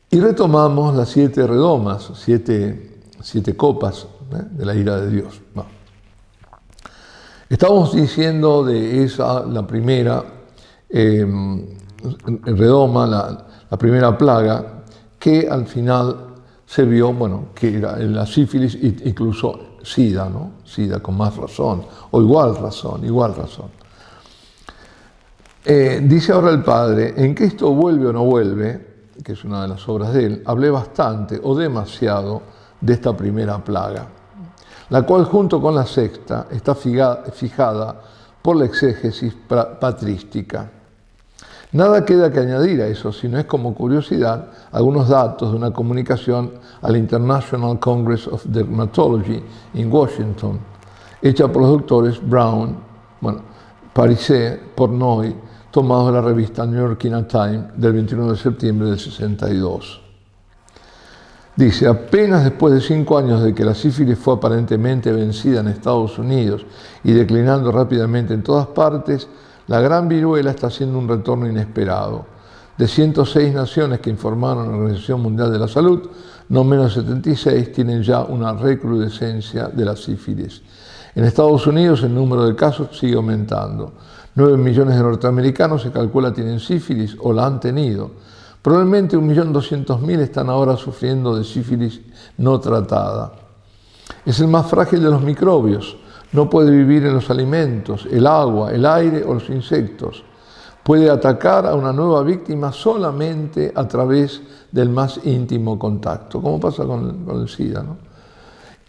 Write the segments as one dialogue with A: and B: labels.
A: Y retomamos las 7 redomas, siete copas de la ira de Dios. Bueno. Estamos diciendo de esa, la primera redoma, la primera plaga, que al final se vio, bueno, que era la sífilis e incluso SIDA, ¿no? SIDA con más razón, o igual razón. Dice ahora el padre, en que esto vuelve o no vuelve, que es una de las obras de él, hablé bastante o demasiado de esta primera plaga, la cual junto con la sexta está fijada por la exégesis patrística. Nada queda que añadir a eso, sino es como curiosidad algunos datos de una comunicación al International Congress of Dermatology en Washington, hecha por los doctores Brown, Parisé, Pornoy, tomados de la revista New York Times del 21 de septiembre del 62. Dice, apenas después de 5 años de que la sífilis fue aparentemente vencida en Estados Unidos y declinando rápidamente en todas partes, la gran viruela está haciendo un retorno inesperado. De 106 naciones que informaron a la Organización Mundial de la Salud, no menos de 76 tienen ya una recrudescencia de la sífilis. En Estados Unidos el número de casos sigue aumentando. 9 millones de norteamericanos se calcula tienen sífilis o la han tenido. Probablemente 1.200.000 están ahora sufriendo de sífilis no tratada. Es el más frágil de los microbios. No puede vivir en los alimentos, el agua, el aire o los insectos. Puede atacar a una nueva víctima solamente a través del más íntimo contacto, como pasa con el SIDA, ¿no?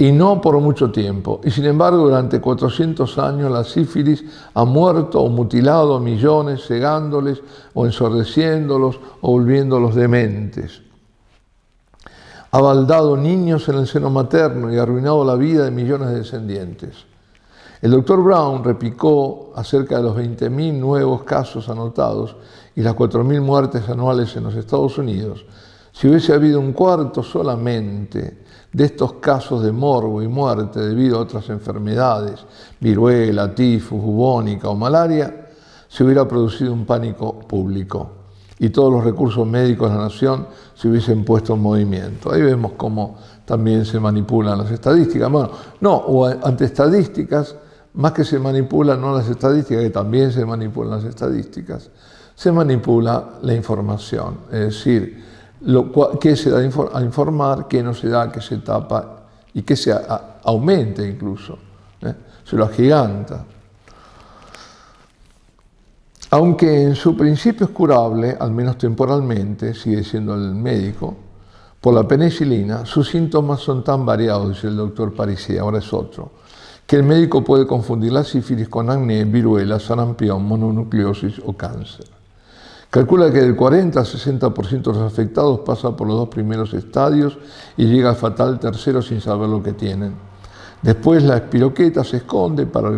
A: Y no por mucho tiempo. Y sin embargo, durante 400 años la sífilis ha muerto o mutilado a millones, cegándoles o ensordeciéndolos o volviéndolos dementes. Ha baldado niños en el seno materno y ha arruinado la vida de millones de descendientes. El doctor Brown replicó acerca de los 20.000 nuevos casos anotados y las 4.000 muertes anuales en los Estados Unidos. Si hubiese habido un cuarto solamente de estos casos de morbo y muerte debido a otras enfermedades, viruela, tifus, bubónica o malaria, se hubiera producido un pánico público y todos los recursos médicos de la nación se hubiesen puesto en movimiento. Ahí vemos cómo también se manipulan las estadísticas. Bueno, no, o ante estadísticas, más que se manipulan no las estadísticas, que también se manipulan las estadísticas, se manipula la información, es decir, qué se da a informar, qué no se da, qué se tapa y qué se aumenta incluso, se lo agiganta. Aunque en su principio es curable, al menos temporalmente, sigue siendo el médico, por la penicilina, sus síntomas son tan variados, dice el doctor Parisé, ahora es otro, que el médico puede confundir la sífilis con acné, viruela, sarampión, mononucleosis o cáncer. Calcula que del 40 al 60% de los afectados pasa por los 2 primeros estadios y llega al fatal tercero sin saber lo que tienen. Después la espiroqueta se esconde para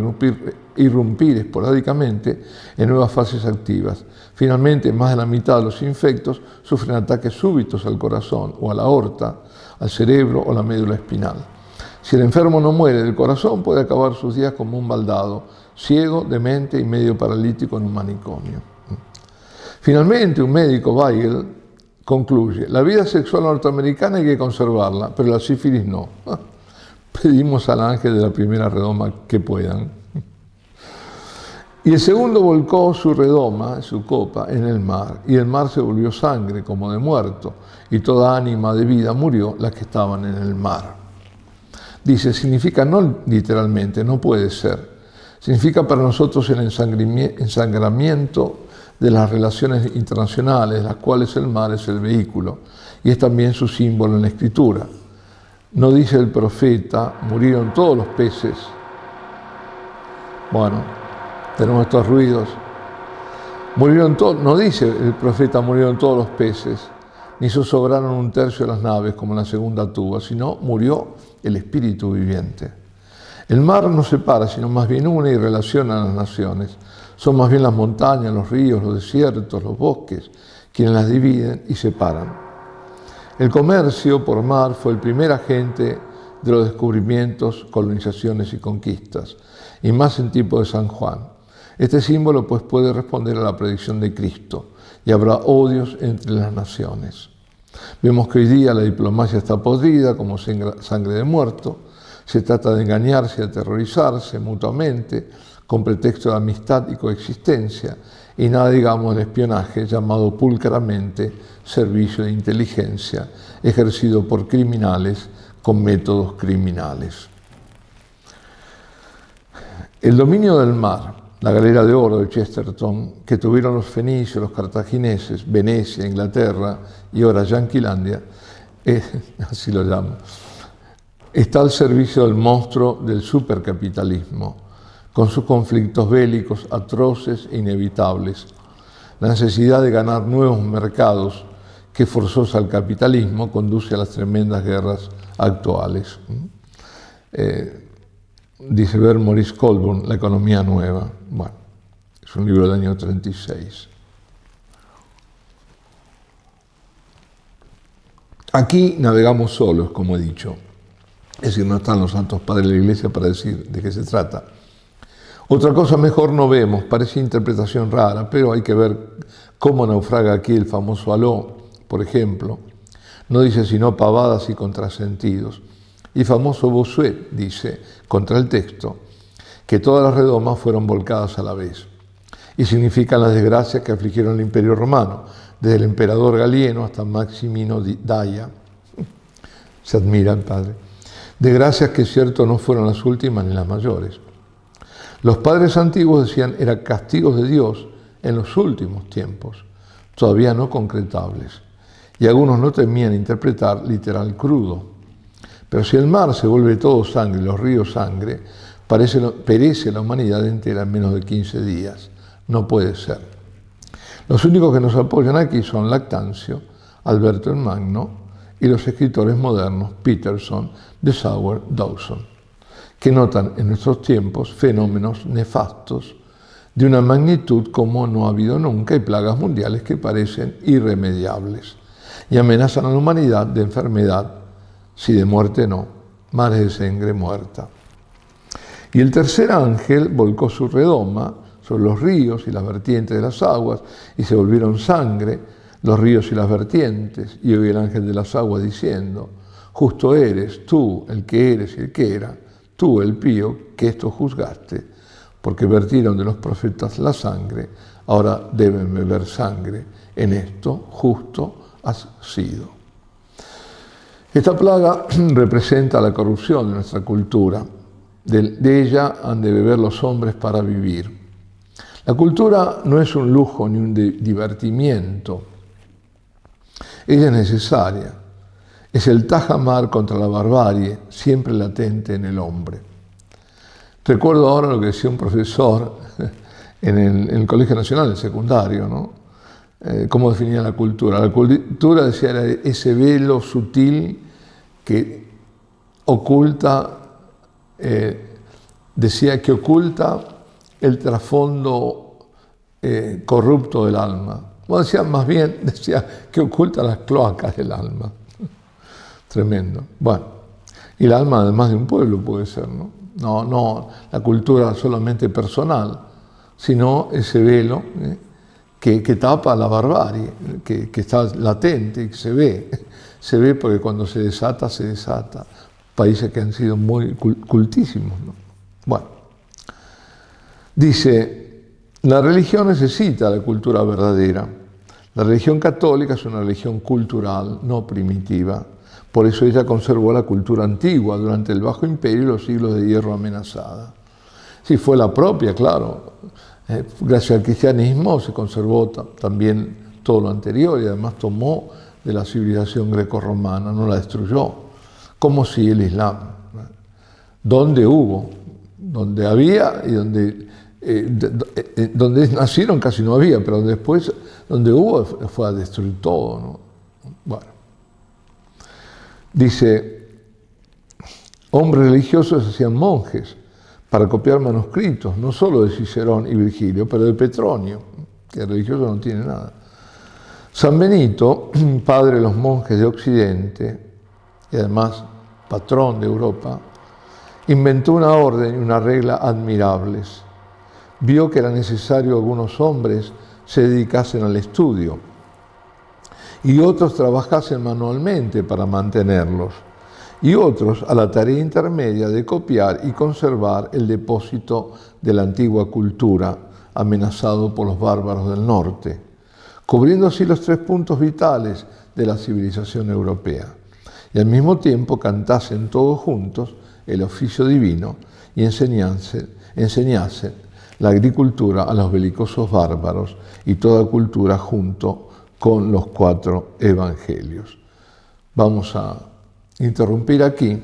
A: irrumpir esporádicamente en nuevas fases activas. Finalmente, más de la mitad de los infectos sufren ataques súbitos al corazón o a la aorta, al cerebro o la médula espinal. Si el enfermo no muere del corazón, puede acabar sus días como un baldado, ciego, demente y medio paralítico en un manicomio. Finalmente, un médico, Weigel, concluye, la vida sexual norteamericana hay que conservarla, pero la sífilis no. Pedimos al ángel de la primera redoma que puedan. Y el segundo volcó su redoma, su copa, en el mar, y el mar se volvió sangre como de muerto, y toda ánima de vida murió, las que estaban en el mar. Dice, significa no literalmente, no puede ser. Significa para nosotros el ensangramiento de las relaciones internacionales, las cuales el mar es el vehículo, y es también su símbolo en la Escritura. No dice el profeta, murieron todos los peces. Bueno, tenemos estos ruidos. Murieron todos, no dice el profeta, murieron todos los peces, ni sobraron 1/3 de las naves, como en la segunda tuba, sino murió el espíritu viviente. El mar no separa, sino más bien une y relaciona a las naciones. Son más bien las montañas, los ríos, los desiertos, los bosques, quienes las dividen y separan. El comercio por mar fue el primer agente de los descubrimientos, colonizaciones y conquistas, y más en tiempo de San Juan. Este símbolo pues puede responder a la predicción de Cristo, y habrá odios entre las naciones. Vemos que hoy día la diplomacia está podrida como sangre de muerto. Se trata de engañarse y aterrorizarse mutuamente con pretexto de amistad y coexistencia, y nada digamos del espionaje llamado pulcramente servicio de inteligencia, ejercido por criminales con métodos criminales. El dominio del mar, la galera de oro de Chesterton, que tuvieron los fenicios, los cartagineses, Venecia, Inglaterra y ahora Yanquilandia, así lo llamo, está al servicio del monstruo del supercapitalismo, con sus conflictos bélicos atroces e inevitables, la necesidad de ganar nuevos mercados que forzosa al capitalismo conduce a las tremendas guerras actuales. Dice ver Maurice Colburn, La economía nueva. Bueno, es un libro del año 36. Aquí navegamos solos, como he dicho. Es decir, no están los santos padres de la Iglesia para decir de qué se trata. Otra cosa mejor no vemos, parece interpretación rara, pero hay que ver cómo naufraga aquí el famoso aló, por ejemplo. No dice sino pavadas y contrasentidos. Y famoso Bossuet dice, contra el texto, que todas las redomas fueron volcadas a la vez. Y significan las desgracias que afligieron el Imperio Romano, desde el emperador Galieno hasta Maximino Daia. Se admira el padre. Desgracias que, cierto, no fueron las últimas ni las mayores. Los padres antiguos decían eran castigos de Dios en los últimos tiempos, todavía no concretables. Y algunos no temían interpretar literal crudo. Pero si el mar se vuelve todo sangre y los ríos sangre, perece la humanidad entera en menos de 15 días. No puede ser. Los únicos que nos apoyan aquí son Lactancio, Alberto el Magno y los escritores modernos Peterson, de Sauer, Dawson, que notan en nuestros tiempos fenómenos nefastos de una magnitud como no ha habido nunca y plagas mundiales que parecen irremediables y amenazan a la humanidad de enfermedad, si de muerte no, mares de sangre muerta. Y el tercer ángel volcó su redoma sobre los ríos y las vertientes de las aguas, y se volvieron sangre los ríos y las vertientes. Y oí el ángel de las aguas diciendo, justo eres tú, el que eres y el que era, tú, el pío, que esto juzgaste, porque vertieron de los profetas la sangre, ahora deben beber sangre. En esto justo has sido. Esta plaga representa la corrupción de nuestra cultura. De ella han de beber los hombres para vivir. La cultura no es un lujo ni un divertimiento. Ella es necesaria. Es el tajamar contra la barbarie, siempre latente en el hombre. Recuerdo ahora lo que decía un profesor en el Colegio Nacional, el secundario, ¿no? ¿Cómo definía la cultura? La cultura, decía, era ese velo sutil que oculta, decía que oculta el trasfondo corrupto del alma. Bueno, decía más bien, decía que oculta las cloacas del alma. Tremendo. Bueno, y el alma además de un pueblo puede ser, ¿no? No la cultura solamente personal, sino ese velo que tapa la barbarie, que está latente y que se ve porque cuando se desata. Países que han sido muy cultísimos, ¿no? Bueno, dice, la religión necesita la cultura verdadera. La religión católica es una religión cultural, no primitiva. Por eso ella conservó la cultura antigua durante el Bajo Imperio y los siglos de hierro amenazada. Sí, fue la propia, claro. Gracias al cristianismo se conservó también todo lo anterior y además tomó de la civilización grecorromana, no la destruyó, como si el Islam. Donde hubo, donde había y donde nacieron casi no había, pero después donde hubo fue a destruir todo, ¿no? Bueno. Dice, hombres religiosos hacían monjes para copiar manuscritos, no solo de Cicerón y Virgilio, pero de Petronio, que el religioso no tiene nada. San Benito, padre de los monjes de Occidente, y además patrón de Europa, inventó una orden y una regla admirables. Vio que era necesario que algunos hombres se dedicasen al estudio y otros trabajasen manualmente para mantenerlos, y otros a la tarea intermedia de copiar y conservar el depósito de la antigua cultura amenazado por los bárbaros del norte, cubriendo así los 3 puntos vitales de la civilización europea, y al mismo tiempo cantasen todos juntos el oficio divino y enseñasen la agricultura a los belicosos bárbaros y toda cultura junto con los 4 evangelios. Vamos a interrumpir aquí